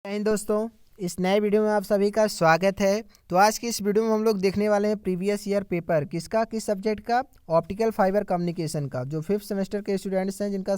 जय हिंद दोस्तों, इस नए वीडियो में आप सभी का स्वागत है। तो आज की इस वीडियो में हम लोग देखने वाले हैं प्रीवियस ईयर पेपर किस सब्जेक्ट का, ऑप्टिकल फाइबर कम्युनिकेशन का। जो 5th सेमेस्टर के स्टूडेंट्स हैं जिनका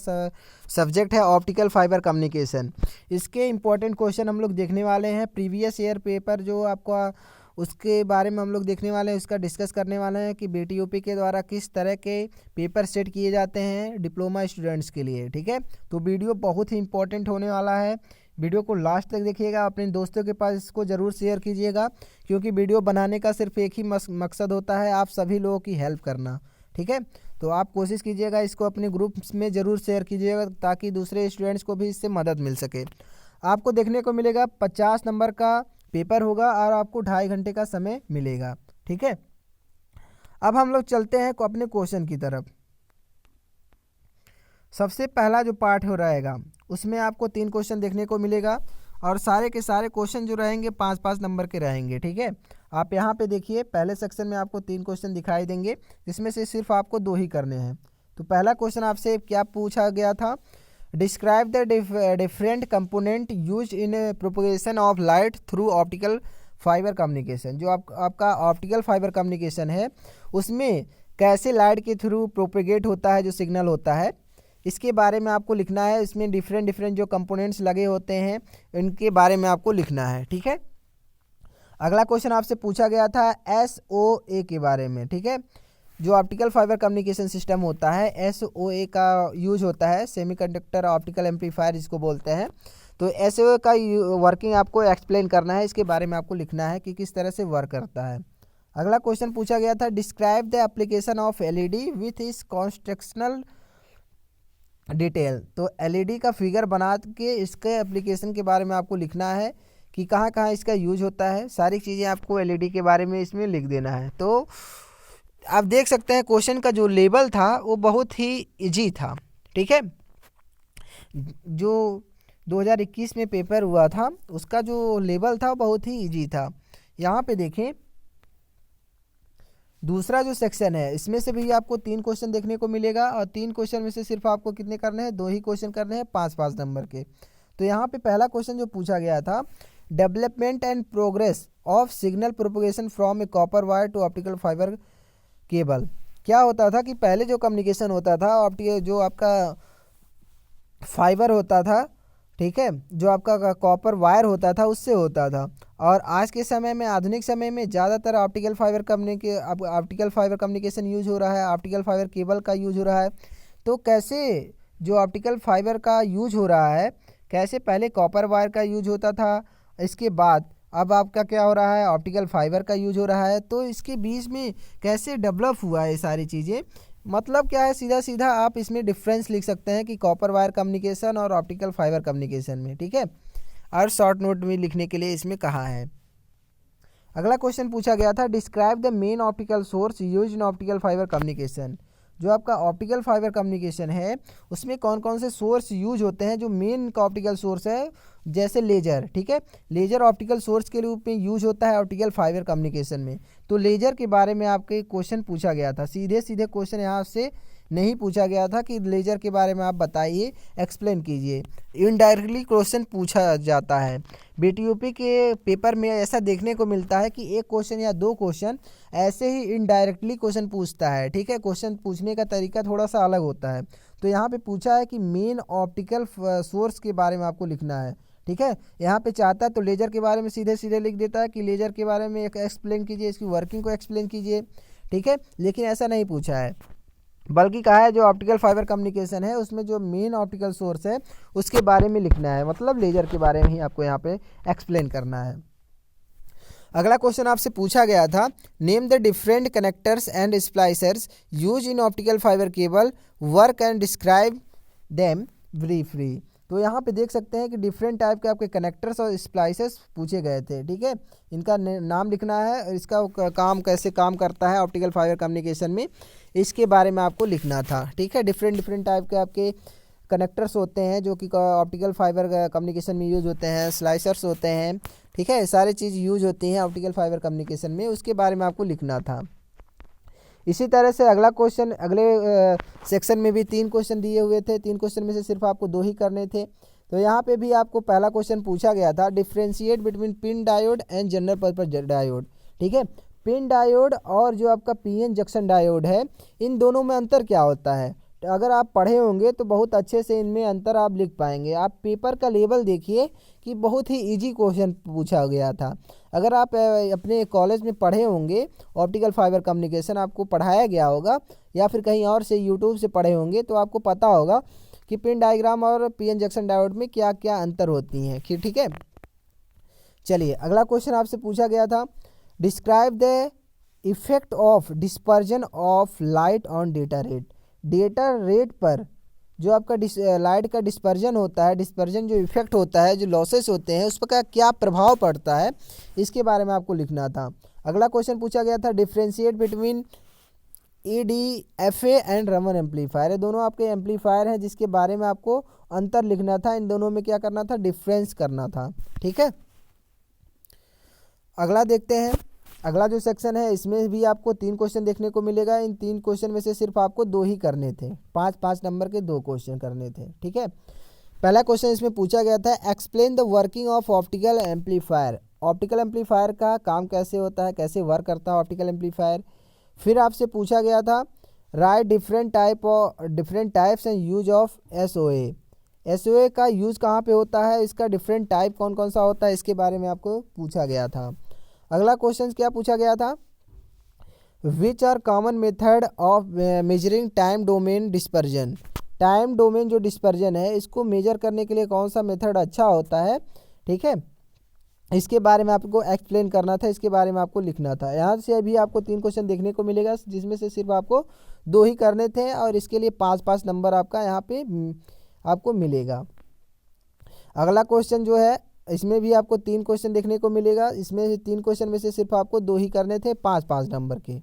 सब्जेक्ट है ऑप्टिकल फाइबर कम्युनिकेशन, इसके इंपॉर्टेंट क्वेश्चन हम लोग देखने वाले हैं। प्रीवियस ईयर पेपर जो आपका, उसके बारे में हम लोग देखने वाले हैं, उसका डिस्कस करने वाले हैं कि BTUP के द्वारा किस तरह के पेपर सेट किए जाते हैं डिप्लोमा स्टूडेंट्स के लिए। ठीक है, तो वीडियो बहुत ही इंपॉर्टेंट होने वाला है। वीडियो को लास्ट तक देखिएगा, अपने दोस्तों के पास इसको ज़रूर शेयर कीजिएगा, क्योंकि वीडियो बनाने का सिर्फ एक ही मकसद होता है, आप सभी लोगों की हेल्प करना। ठीक है, तो आप कोशिश कीजिएगा इसको अपने ग्रुप्स में ज़रूर शेयर कीजिएगा, ताकि दूसरे स्टूडेंट्स को भी इससे मदद मिल सके। आपको देखने को मिलेगा 50 नंबर का पेपर होगा और आपको 2.5 घंटे का समय मिलेगा। ठीक है, अब हम लोग चलते हैं अपने क्वेश्चन की तरफ। सबसे पहला जो पार्ट हो रहेगा उसमें आपको 3 क्वेश्चन देखने को मिलेगा, और सारे के सारे क्वेश्चन जो रहेंगे 5-5 नंबर के रहेंगे। ठीक है, आप यहाँ पे देखिए, पहले सेक्शन में आपको 3 क्वेश्चन दिखाई देंगे, जिसमें से सिर्फ आपको 2 ही करने हैं। तो पहला क्वेश्चन आपसे क्या पूछा गया था, describe the different component use in propagation of light through optical fibre communication. जो आपका ऑप्टिकल फाइबर कम्युनिकेशन है, उसमें कैसे लाइट के थ्रू प्रोपेगेट होता है, जो सिग्नल होता है, इसके बारे में आपको लिखना है। इसमें डिफरेंट जो कंपोनेंट्स लगे होते हैं, इनके बारे में आपको लिखना है। ठीक है, अगला क्वेश्चन आपसे पूछा गया था SOA के बारे में। ठीक है, जो ऑप्टिकल फाइबर कम्युनिकेशन सिस्टम होता है, SOA का यूज होता है, सेमीकंडक्टर ऑप्टिकल एम्पलीफायर जिसको बोलते हैं। तो SOA का वर्किंग आपको एक्सप्लेन करना है, इसके बारे में आपको लिखना है कि किस तरह से वर्क करता है। अगला क्वेश्चन पूछा गया था, describe the application of LED with इस कॉन्स्ट्रक्शनल डिटेल। तो LED का फिगर बना के इसके एप्लीकेशन के बारे में आपको लिखना है कि कहाँ कहाँ इसका यूज होता है। सारी चीज़ें आपको LED के बारे में इसमें लिख देना है। तो आप देख सकते हैं क्वेश्चन का जो लेवल था वो बहुत ही इजी था। ठीक है, जो 2021 में पेपर हुआ था उसका जो लेवल था बहुत ही इजी था। यहाँ पे देखें, दूसरा जो सेक्शन है, इसमें से भी आपको 3 क्वेश्चन देखने को मिलेगा, और 3 क्वेश्चन में से सिर्फ आपको कितने करने हैं, 2 ही क्वेश्चन करने हैं 5-5 नंबर के। तो यहाँ पे पहला क्वेश्चन जो पूछा गया था, development and progress of signal propagation from a copper wire to optical fibre cable. क्या होता था कि पहले जो कम्युनिकेशन होता था, ऑप्टिकल जो आपका फाइबर होता था, ठीक है, जो आपका कॉपर वायर होता था, उससे होता था। और आज के समय में, आधुनिक समय में, ज़्यादातर ऑप्टिकल फाइबर कम्युनिकेशन यूज हो रहा है, ऑप्टिकल फाइबर केबल का यूज हो रहा है। तो कैसे जो ऑप्टिकल फाइबर का यूज हो रहा है, कैसे पहले कॉपर वायर का यूज होता था, इसके बाद अब आपका क्या हो रहा है, ऑप्टिकल फाइबर का यूज हो रहा है। तो इसके बीच में कैसे डेवलप हुआ है ये सारी चीज़ें, मतलब क्या है, सीधा सीधा आप इसमें डिफरेंस लिख सकते हैं कि कॉपर वायर कम्युनिकेशन और ऑप्टिकल फाइबर कम्युनिकेशन में। ठीक है, और शॉर्ट नोट में लिखने के लिए इसमें कहा है। अगला क्वेश्चन पूछा गया था, describe the main optical source use in optical fibre communication. जो आपका ऑप्टिकल फाइबर कम्युनिकेशन है, उसमें कौन कौन से सोर्स यूज होते हैं। जो मेन का ऑप्टिकल सोर्स है, जैसे लेजर, ठीक है, लेजर ऑप्टिकल सोर्स के रूप में यूज होता है ऑप्टिकल फाइबर कम्युनिकेशन में। तो लेजर के बारे में आपके क्वेश्चन पूछा गया था, सीधे सीधे क्वेश्चन यहाँ से नहीं पूछा गया था कि लेजर के बारे में आप बताइए, एक्सप्लेन कीजिए। इनडायरेक्टली क्वेश्चन पूछा जाता है। BTUP के पेपर में ऐसा देखने को मिलता है कि 1 क्वेश्चन या 2 क्वेश्चन ऐसे ही इनडायरेक्टली क्वेश्चन पूछता है। ठीक है, क्वेश्चन पूछने का तरीका थोड़ा सा अलग होता है। तो यहाँ पे पूछा है कि मेन ऑप्टिकल सोर्स के बारे में आपको लिखना है। ठीक है, यहाँ पे चाहता है तो लेजर के बारे में सीधे सीधे लिख देता है कि लेजर के बारे में एक्सप्लेन कीजिए, इसकी वर्किंग को एक्सप्लेन कीजिए। ठीक है, लेकिन ऐसा नहीं पूछा है, बल्कि कहा है जो ऑप्टिकल फाइबर कम्युनिकेशन है, उसमें जो मेन ऑप्टिकल सोर्स है उसके बारे में लिखना है, मतलब लेजर के बारे में ही आपको यहाँ पे एक्सप्लेन करना है। अगला क्वेश्चन आपसे पूछा गया था, name the different connectors and splicers use in optical fibre cable, work and describe them briefly. तो यहाँ पे देख सकते हैं कि डिफरेंट टाइप के आपके कनेक्टर्स और स्प्लाइसेस पूछे गए थे। ठीक है, इनका नाम लिखना है और इसका काम कैसे काम करता है ऑप्टिकल फाइबर कम्युनिकेशन में, इसके बारे में आपको लिखना था। ठीक है, डिफरेंट टाइप के आपके कनेक्टर्स होते हैं जो कि ऑप्टिकल फाइबर कम्युनिकेशन में यूज होते हैं, स्लाइसर्स होते हैं। ठीक है, सारी चीज़ यूज होती हैं ऑप्टिकल फाइबर कम्युनिकेशन में, उसके बारे में आपको लिखना था। इसी तरह से अगला क्वेश्चन, अगले सेक्शन में भी 3 क्वेश्चन दिए हुए थे। 3 क्वेश्चन में से सिर्फ आपको 2 ही करने थे। तो यहाँ पे भी आपको पहला क्वेश्चन पूछा गया था, differentiate between pin diode and general purpose diode. ठीक है, पिन डायोड और जो आपका पीएन जंक्शन डायोड है, इन दोनों में अंतर क्या होता है। तो अगर आप पढ़े होंगे तो बहुत अच्छे से इनमें अंतर आप लिख पाएंगे। आप पेपर का लेवल देखिए कि बहुत ही इजी क्वेश्चन पूछा गया था। अगर आप अपने कॉलेज में पढ़े होंगे, ऑप्टिकल फाइबर कम्युनिकेशन आपको पढ़ाया गया होगा, या फिर कहीं और से यूट्यूब से पढ़े होंगे, तो आपको पता होगा कि पिन डायग्राम और पीएन जंक्शन डायोड में क्या क्या अंतर होती हैं। ठीक है, चलिए अगला क्वेश्चन आपसे पूछा गया था, describe the effect of dispersion of light on data rate. Data rate पर जो आपका लाइट का डिस्पर्जन होता है, डिस्पर्जन जो इफेक्ट होता है, जो लॉसेस होते हैं, उस पर क्या प्रभाव पड़ता है, इसके बारे में आपको लिखना था। अगला क्वेश्चन पूछा गया था, differentiate between EDFA and Raman amplifier. ये दोनों आपके एम्पलीफायर हैं जिसके बारे में आपको अंतर लिखना था। इन दोनों में क्या करना था, डिफरेंस करना था। ठीक है, अगला देखते हैं। अगला जो सेक्शन है इसमें भी आपको 3 क्वेश्चन देखने को मिलेगा। इन 3 क्वेश्चन में से सिर्फ आपको 2 ही करने थे, 5-5 नंबर के 2 क्वेश्चन करने थे। ठीक है, पहला क्वेश्चन इसमें पूछा गया था, explain the working of optical amplifier. Optical amplifier का काम कैसे होता है, कैसे वर्क करता है ऑप्टिकल एम्पलीफायर। फिर आपसे पूछा गया था, right different types and use of SOA। SOA का यूज़ कहाँ पे होता है, इसका डिफरेंट टाइप कौन कौन सा होता है, इसके बारे में आपको पूछा गया था। अगला क्वेश्चन क्या पूछा गया था, which are common method of measuring time domain dispersion. Time domain जो डिस्पर्जन है, इसको मेजर करने के लिए कौन सा मेथड अच्छा होता है। ठीक है, इसके बारे में आपको एक्सप्लेन करना था, इसके बारे में आपको लिखना था। यहाँ से अभी आपको 3 क्वेश्चन देखने को मिलेगा, जिसमें से सिर्फ आपको 2 ही करने थे, और इसके लिए 5-5 नंबर आपका यहाँ पे आपको मिलेगा। अगला क्वेश्चन जो है, इसमें भी आपको 3 क्वेश्चन देखने को मिलेगा। इसमें 3 क्वेश्चन में से सिर्फ आपको 2 ही करने थे, 5-5 नंबर के।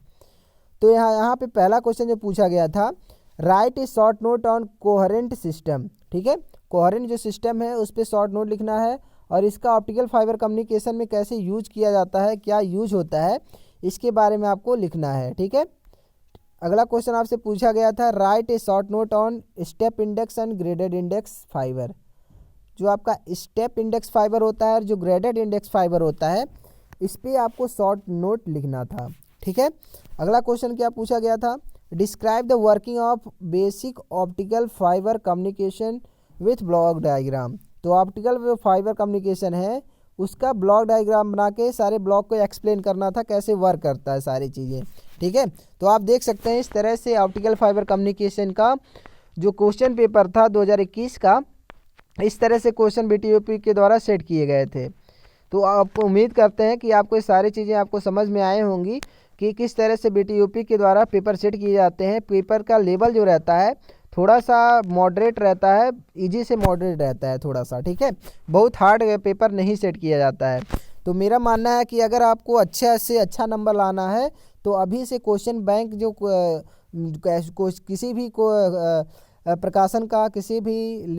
तो यहाँ पे पहला क्वेश्चन जो पूछा गया था, right A short note on coherent system. ठीक है, कोहेरेंट जो सिस्टम है उस पर शॉर्ट नोट लिखना है, और इसका ऑप्टिकल फाइबर कम्युनिकेशन में कैसे यूज किया जाता है, क्या यूज होता है, इसके बारे में आपको लिखना है। ठीक है, अगला क्वेश्चन आपसे पूछा गया था, right A short note on step index and graded index fibre. जो आपका स्टेप इंडेक्स फाइबर होता है और जो ग्रेडेड इंडेक्स फाइबर होता है, इस पर आपको शॉर्ट नोट लिखना था। ठीक है, अगला क्वेश्चन क्या पूछा गया था, describe the working of basic optical fibre communication with block diagram. तो ऑप्टिकल जो फाइबर कम्युनिकेशन है, उसका ब्लॉक डायग्राम बना के सारे ब्लॉक को एक्सप्लेन करना था, कैसे वर्क करता है सारी चीज़ें। ठीक है, तो आप देख सकते हैं इस तरह से ऑप्टिकल फाइबर कम्युनिकेशन का जो क्वेश्चन पेपर था 2021 का, इस तरह से क्वेश्चन BTUP के द्वारा सेट किए गए थे। तो आप उम्मीद करते हैं कि आपको ये सारी चीज़ें आपको समझ में आए होंगी कि किस तरह से BTUP के द्वारा पेपर सेट किए जाते हैं। पेपर का लेवल जो रहता है थोड़ा सा मॉडरेट रहता है, इजी से मॉडरेट रहता है थोड़ा सा। ठीक है, बहुत हार्ड पेपर नहीं सेट किया जाता है। तो मेरा मानना है कि अगर आपको अच्छा से अच्छा नंबर लाना है तो अभी से क्वेश्चन बैंक जो किसी भी प्रकाशन का, किसी भी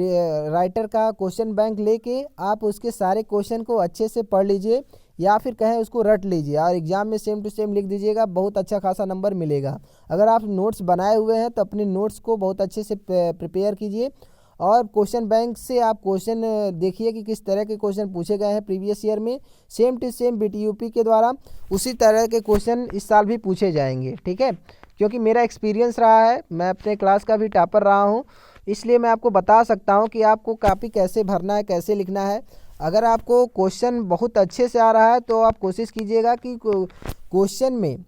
राइटर का क्वेश्चन बैंक लेके आप उसके सारे क्वेश्चन को अच्छे से पढ़ लीजिए, या फिर कहें उसको रट लीजिए, और एग्जाम में सेम टू सेम लिख दीजिएगा, बहुत अच्छा खासा नंबर मिलेगा। अगर आप नोट्स बनाए हुए हैं तो अपने नोट्स को बहुत अच्छे से प्रिपेयर कीजिए, और क्वेश्चन बैंक से आप क्वेश्चन देखिए कि किस तरह के क्वेश्चन पूछे गए हैं प्रीवियस ईयर में, सेम टू सेम BTUP के द्वारा उसी तरह के क्वेश्चन इस साल भी पूछे जाएंगे। ठीक है, क्योंकि मेरा एक्सपीरियंस रहा है, मैं अपने क्लास का भी टॉपर रहा हूँ, इसलिए मैं आपको बता सकता हूँ कि आपको कॉपी कैसे भरना है, कैसे लिखना है। अगर आपको क्वेश्चन बहुत अच्छे से आ रहा है तो आप कोशिश कीजिएगा कि क्वेश्चन में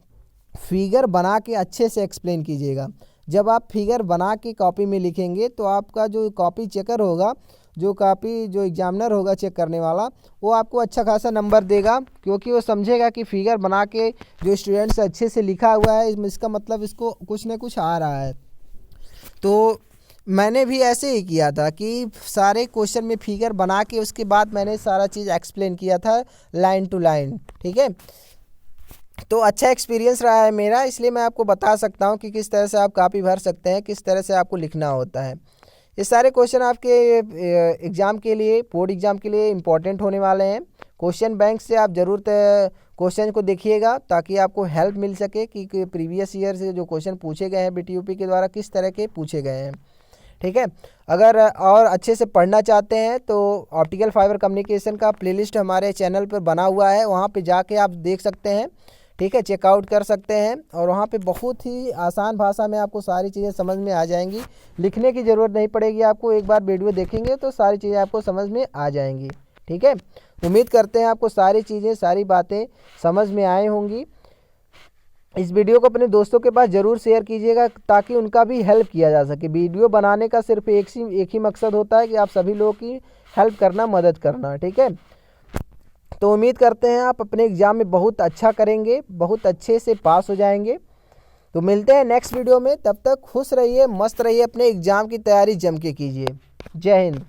फिगर बना के अच्छे से एक्सप्लेन कीजिएगा। जब आप फिगर बना के कॉपी में लिखेंगे तो आपका जो कॉपी चेकर होगा, जो एग्जामिनर होगा चेक करने वाला, वो आपको अच्छा खासा नंबर देगा, क्योंकि वो समझेगा कि फिगर बना के जो स्टूडेंट्स अच्छे से लिखा हुआ है, इसका मतलब इसको कुछ ना कुछ आ रहा है। तो मैंने भी ऐसे ही किया था कि सारे क्वेश्चन में फिगर बना के उसके बाद मैंने सारा चीज़ एक्सप्लेन किया था लाइन टू लाइन। ठीक है, तो अच्छा एक्सपीरियंस रहा है मेरा, इसलिए मैं आपको बता सकता हूँ कि किस तरह से आप कॉपी भर सकते हैं, किस तरह से आपको लिखना होता है। ये सारे क्वेश्चन आपके एग्ज़ाम के लिए, बोर्ड एग्ज़ाम के लिए इम्पोर्टेंट होने वाले हैं। क्वेश्चन बैंक से आप ज़रूर क्वेश्चन को देखिएगा, ताकि आपको हेल्प मिल सके कि प्रीवियस ईयर से जो क्वेश्चन पूछे गए हैं BTUP के द्वारा किस तरह के पूछे गए हैं। ठीक है। अगर और अच्छे से पढ़ना चाहते हैं तो ऑप्टिकल फाइबर कम्युनिकेशन का प्लेलिस्ट हमारे चैनल पर बना हुआ है, वहाँ पे जाके आप देख सकते हैं, ठीक है, चेकआउट कर सकते हैं। और वहाँ पे बहुत ही आसान भाषा में आपको सारी चीज़ें समझ में आ जाएंगी, लिखने की ज़रूरत नहीं पड़ेगी आपको, एक बार वीडियो देखेंगे तो सारी चीज़ें आपको समझ में आ जाएंगी। ठीक है, उम्मीद करते हैं आपको सारी चीज़ें सारी बातें समझ में आए होंगी। इस वीडियो को अपने दोस्तों के पास ज़रूर शेयर कीजिएगा ताकि उनका भी हेल्प किया जा सके। वीडियो बनाने का सिर्फ एक ही मकसद होता है कि आप सभी लोगों की हेल्प करना, मदद करना। ठीक है, तो उम्मीद करते हैं आप अपने एग्ज़ाम में बहुत अच्छा करेंगे, बहुत अच्छे से पास हो जाएंगे। तो मिलते हैं नेक्स्ट वीडियो में, तब तक खुश रहिए, मस्त रहिए, अपने एग्ज़ाम की तैयारी जम के कीजिए। जय हिंद।